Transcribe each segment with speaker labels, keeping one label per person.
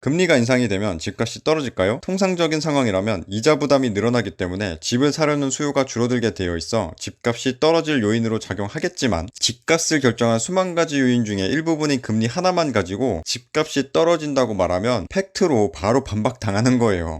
Speaker 1: 금리가 인상이 되면 집값이 떨어질까요? 통상적인 상황이라면 이자 부담이 늘어나기 때문에 집을 사려는 수요가 줄어들게 되어 있어 집값이 떨어질 요인으로 작용하겠지만, 집값을 결정한 수만 가지 요인 중에 일부분인 금리 하나만 가지고 집값이 떨어진다고 말하면 팩트로 바로 반박당하는 거예요.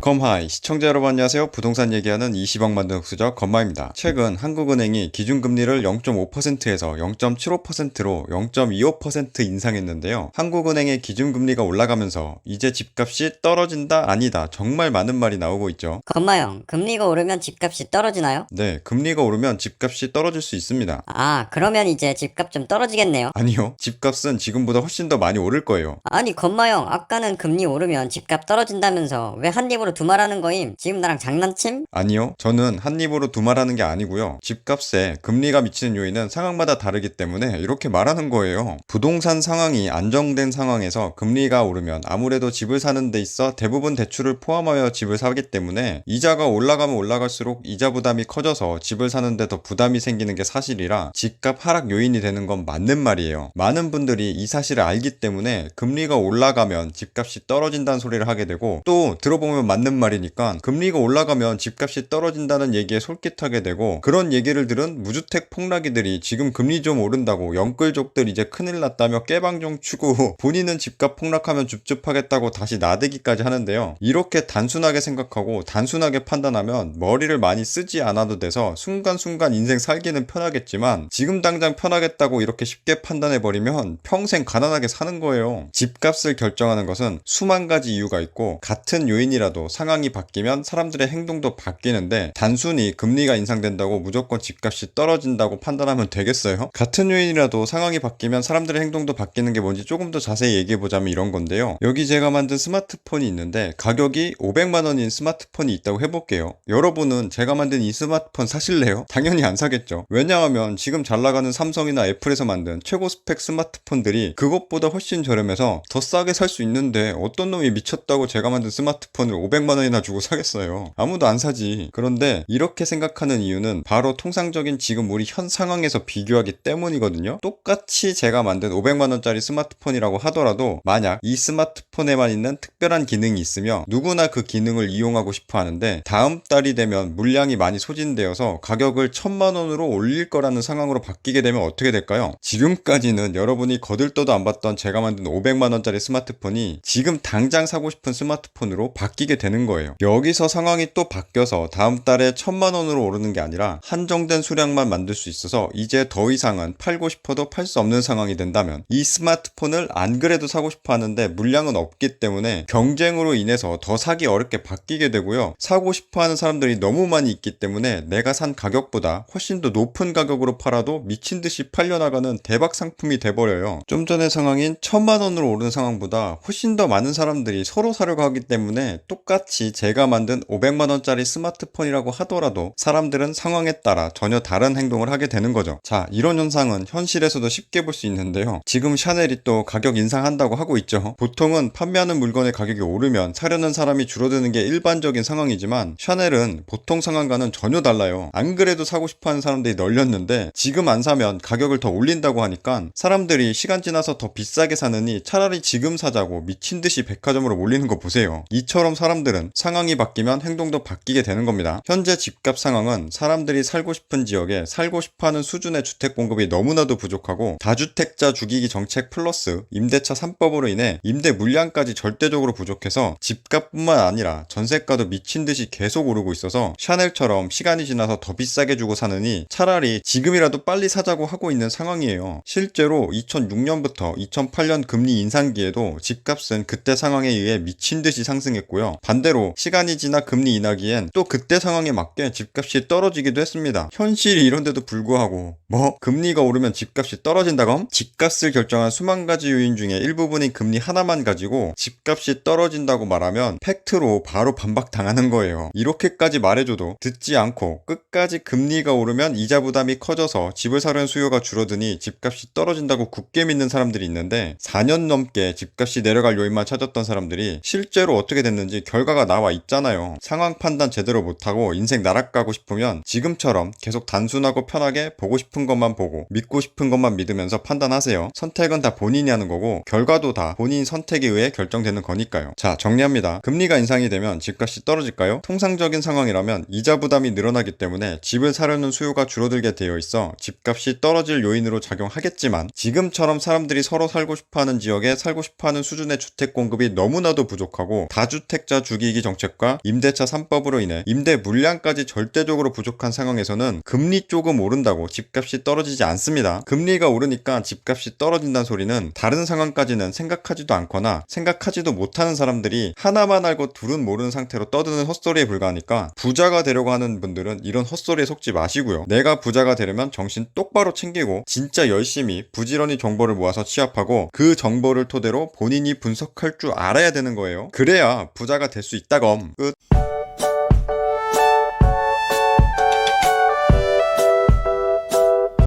Speaker 1: 건하이 시청자 여러분 안녕하세요. 부동산 얘기하는 20억 만든 흑수저 건마입니다. 최근 한국은행이 기준금리를 0.5%에서 0.75%로 0.25% 인상했는데요. 한국은행의 기준금리가 올라가면서 이제 집값이 떨어진다 아니다 정말 많은 말이 나오고 있죠.
Speaker 2: 건마형, 금리가 오르면 집값이 떨어지나요?
Speaker 1: 네, 금리가 오르면 집값이 떨어질 수 있습니다.
Speaker 2: 아, 그러면 이제 집값 좀 떨어지겠네요.
Speaker 1: 아니요, 집값은 지금보다 훨씬 더 많이 오를 거예요.
Speaker 2: 아니, 건마형, 아까는 금리 오르면 집값 떨어진다면서 왜 한 입으로 두말하는 거임? 지금 나랑 장난침?
Speaker 1: 아니요, 저는 한 입으로 두말하는 게 아니고요. 집값에 금리가 미치는 요인은 상황마다 다르기 때문에 이렇게 말하는 거예요. 부동산 상황이 안정된 상황에서 금리가 오르면 아무래도 집을 사는 데 있어 대부분 대출을 포함하여 집을 사기 때문에 이자가 올라가면 올라갈수록 이자 부담이 커져서 집을 사는데 더 부담이 생기는 게 사실이라 집값 하락 요인이 되는 건 맞는 말이에요. 많은 분들이 이 사실을 알기 때문에 금리가 올라가면 집값이 떨어진다는 소리를 하게 되고, 또 들어보면 맞는 말이니까 금리가 올라가면 집값이 떨어진다는 얘기에 솔깃하게 되고, 그런 얘기를 들은 무주택 폭락이들이 지금 금리 좀 오른다고 영끌족들 이제 큰일 났다며 깨방정 추고 본인은 집값 폭락하면 줍줍하겠다고 다시 나대기까지 하는데요. 이렇게 단순하게 생각하고 단순하게 판단하면 머리를 많이 쓰지 않아도 돼서 순간순간 인생 살기는 편하겠지만, 지금 당장 편하겠다고 이렇게 쉽게 판단해버리면 평생 가난하게 사는 거예요. 집값을 결정하는 것은 수만 가지 이유가 있고, 같은 요인이라도 상황이 바뀌면 사람들의 행동도 바뀌는데, 단순히 금리가 인상된다고 무조건 집값이 떨어진다고 판단하면 되겠어요? 같은 요인이라도 상황이 바뀌면 사람들의 행동도 바뀌는 게 뭔지 조금 더 자세히 얘기해보자면 이런 건데요. 여기 제가 만든 스마트폰이 있는데 가격이 500만 원인 스마트폰이 있다고 해볼게요. 여러분은 제가 만든 이 스마트폰 사실래요? 당연히 안 사겠죠. 왜냐하면 지금 잘 나가는 삼성이나 애플에서 만든 최고 스펙 스마트폰들이 그것보다 훨씬 저렴해서 더 싸게 살 수 있는데, 어떤 놈이 미쳤다고 제가 만든 스마트폰을 500만 원이나 주고 사겠어요. 아무도 안 사지. 그런데 이렇게 생각하는 이유는 바로 통상적인 지금 우리 현 상황에서 비교하기 때문이거든요. 똑같이 제가 만든 500만 원짜리 스마트폰이라고 하더라도 만약 이 스마트폰에만 있는 특별한 기능이 있으며 누구나 그 기능을 이용하고 싶어 하는데, 다음 달이 되면 물량이 많이 소진되어서 가격을 1000만 원으로 올릴 거라는 상황으로 바뀌게 되면 어떻게 될까요? 지금까지는 여러분이 거들떠도 안 봤던 제가 만든 500만 원짜리 스마트폰이 지금 당장 사고 싶은 스마트폰으로 바뀌게 되는 거예요. 여기서 상황이 또 바뀌어서 다음 달에 1000만 원으로 오르는 게 아니라 한정된 수량만 만들 수 있어서 이제 더 이상은 팔고 싶어도 팔 수 없는 상황이 된다면, 이 스마트폰을 안 그래도 사고 싶어 하는데 물량은 없기 때문에 경쟁으로 인해서 더 사기 어렵게 바뀌게 되고요. 사고 싶어 하는 사람들이 너무 많이 있기 때문에 내가 산 가격보다 훨씬 더 높은 가격으로 팔아도 미친 듯이 팔려나가는 대박 상품이 돼버려요. 좀 전의 상황인 1000만 원으로 오르는 상황보다 훨씬 더 많은 사람들이 서로 사려고 하기 때문에, 똑같이 제가 만든 500만 원짜리 스마트폰이라고 하더라도 사람들은 상황에 따라 전혀 다른 행동을 하게 되는 거죠. 자, 이런 현상은 현실에서도 쉽게 볼 수 있는데요. 지금 샤넬이 또 가격 인상한다고 하고 있죠. 보통은 판매하는 물건의 가격이 오르면 사려는 사람이 줄어드는 게 일반적인 상황이지만, 샤넬은 보통 상황과는 전혀 달라요. 안 그래도 사고 싶어하는 사람들이 널렸는데 지금 안 사면 가격을 더 올린다고 하니까 사람들이 시간 지나서 더 비싸게 사느니 차라리 지금 사자고 미친 듯이 백화점으로 몰리는 거 보세요. 이처럼 사람들은 상황이 바뀌면 행동도 바뀌게 되는 겁니다. 현재 집값 상황은 사람들이 살고 싶은 지역에 살고 싶어하는 수준의 주택 공급이 너무나도 부족하고, 다주택자 죽이기 정책 플러스 임대차 3법으로 인해 임대 물량까지 절대적으로 부족해서 집값뿐만 아니라 전세가도 미친 듯이 계속 오르고 있어서 샤넬처럼 시간이 지나서 더 비싸게 주고 사느니 차라리 지금이라도 빨리 사자고 하고 있는 상황이에요. 실제로 2006년부터 2008년 금리 인상기에도 집값은 그때 상황에 의해 미친 듯이 상승했고요. 반대로 시간이 지나 금리 인하기엔 또 그때 상황에 맞게 집값이 떨어지기도 했습니다. 현실이 이런데도 불구하고 뭐 금리가 오르면 집값이 떨어진다검? 집값을 결정한 수만 가지 요인 중에 일부분인 금리 하나만 가지고 집값이 떨어진다고 말하면 팩트로 바로 반박당하는 거예요. 이렇게까지 말해줘도 듣지 않고 끝까지 금리가 오르면 이자 부담이 커져서 집을 사려는 수요가 줄어드니 집값이 떨어진다고 굳게 믿는 사람들이 있는데, 4년 넘게 집값이 내려갈 요인만 찾았던 사람들이 실제로 어떻게 됐는지 결과가 나와 있잖아요. 상황 판단 제대로 못하고 인생 나락가고 싶으면 지금처럼 계속 단순하고 편하게 보고 싶은 것만 보고 믿고 싶은 것만 믿으면서 판단하세요. 선택은 다 본인이 하는 거고 결과도 다 본인 선택에 의해 결정되는 거니까요. 자, 정리합니다. 금리가 인상이 되면 집값이 떨어질까요? 통상적인 상황이라면 이자 부담이 늘어나기 때문에 집을 사려는 수요가 줄어들게 되어 있어 집값이 떨어질 요인으로 작용하겠지만 지금처럼 사람들이 서로 살고 싶어하는 지역에 살고 싶어하는 수준의 주택 공급이 너무나도 부족하고 다주택자 주기기 정책과 임대차 3법으로 인해 임대 물량까지 절대적으로 부족한 상황에서는 금리 조금 오른다고 집값이 떨어지지 않습니다. 금리가 오르니까 집값이 떨어진다는 소리는 다른 상황까지는 생각하지도 않거나 생각하지도 못하는 사람들이 하나만 알고 둘은 모르는 상태로 떠드는 헛소리에 불과하니까 부자가 되려고 하는 분들은 이런 헛소리에 속지 마시고요. 내가 부자가 되려면 정신 똑바로 챙기고 진짜 열심히 부지런히 정보를 모아서 취합하고 그 정보를 토대로 본인이 분석할 줄 알아야 되는 거예요. 그래야 부자가 될 수 있다검. 끝.